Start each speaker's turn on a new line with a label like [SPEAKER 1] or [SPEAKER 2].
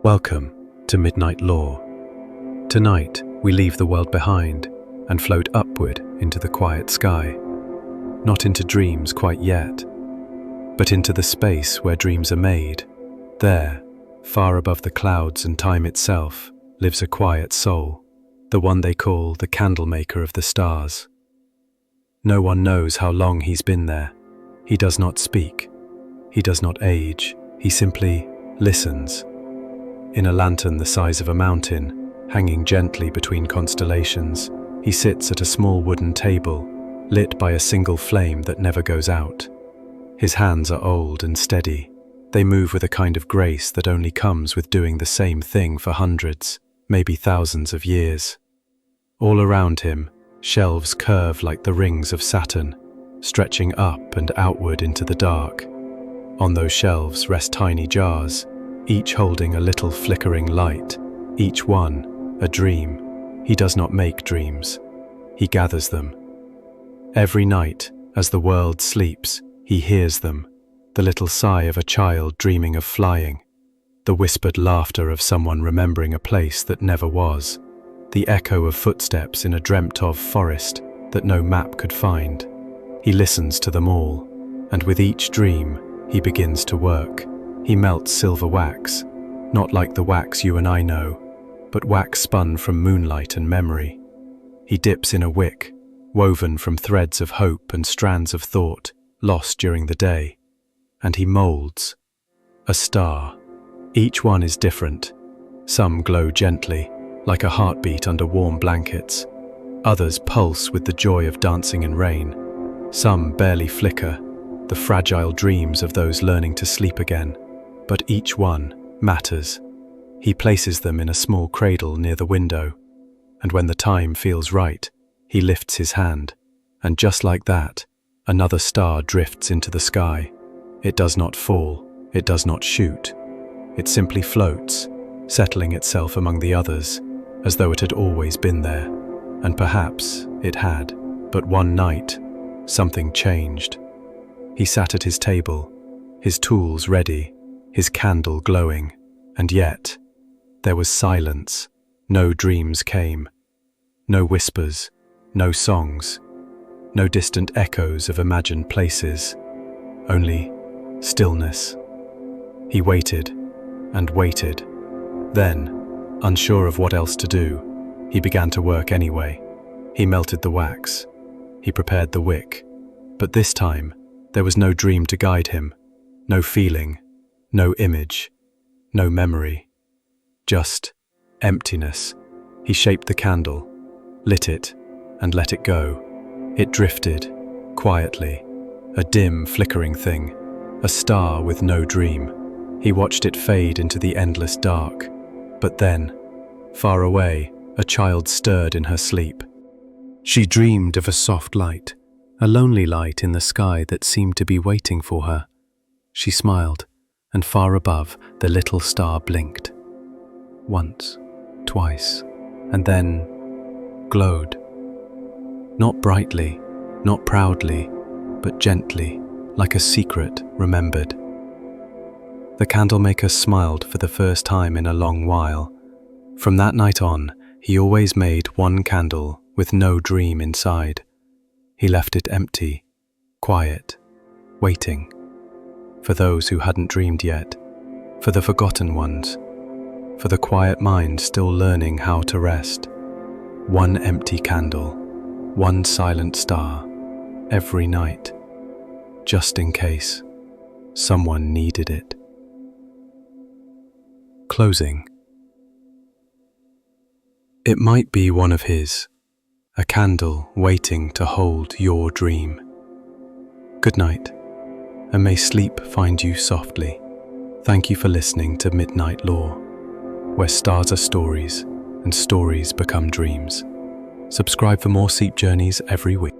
[SPEAKER 1] Welcome to Midnight Lore. Tonight, we leave the world behind and float upward into the quiet sky. Not into dreams quite yet, but into the space where dreams are made. There, far above the clouds and time itself, lives a quiet soul, the one they call the Candlemaker of the stars. No one knows how long he's been there. He does not speak. He does not age. He simply listens. In a lantern the size of a mountain, hanging gently between constellations, he sits at a small wooden table, lit by a single flame that never goes out. His hands are old and steady. They move with a kind of grace that only comes with doing the same thing for hundreds, maybe thousands of years. All around him, shelves curve like the rings of Saturn, stretching up and outward into the dark. On those shelves rest tiny jars, each holding a little flickering light, each one a dream. He does not make dreams. He gathers them. Every night, as the world sleeps, he hears them, the little sigh of a child dreaming of flying, the whispered laughter of someone remembering a place that never was, the echo of footsteps in a dreamt-of forest that no map could find. He listens to them all, and with each dream, he begins to work. He melts silver wax, not like the wax you and I know, but wax spun from moonlight and memory. He dips in a wick, woven from threads of hope and strands of thought lost during the day, and he molds a star. Each one is different. Some glow gently, like a heartbeat under warm blankets. Others pulse with the joy of dancing in rain. Some barely flicker, the fragile dreams of those learning to sleep again. But each one matters. He places them in a small cradle near the window, and when the time feels right, he lifts his hand, and just like that, another star drifts into the sky. It does not fall, it does not shoot. It simply floats, settling itself among the others, as though it had always been there. And perhaps it had. But one night, something changed. He sat at his table, his tools ready, his candle glowing, and yet there was silence. No dreams came, no whispers, no songs, no distant echoes of imagined places, only stillness. He waited and waited. Then, unsure of what else to do, he began to work anyway. He melted the wax. He prepared the wick. But this time, there was no dream to guide him, no feeling, no image, no memory. Just emptiness. He shaped the candle, lit it, and let it go. It drifted, quietly, a dim, flickering thing, a star with no dream. He watched it fade into the endless dark. But then, far away, a child stirred in her sleep. She dreamed of a soft light, a lonely light in the sky that seemed to be waiting for her. She smiled, and far above, the little star blinked. Once, twice, and then glowed. Not brightly, not proudly, but gently, like a secret remembered. The Candlemaker smiled for the first time in a long while. From that night on, he always made one candle with no dream inside. He left it empty, quiet, waiting, for those who hadn't dreamed yet, for the forgotten ones, for the quiet mind still learning how to rest. One empty candle, one silent star, every night, just in case someone needed it. Closing. It might be one of his, a candle waiting to hold your dream. Good night, and may sleep find you softly. Thank you for listening to Midnight Lore, where stars are stories and stories become dreams. Subscribe for more sleep journeys every week.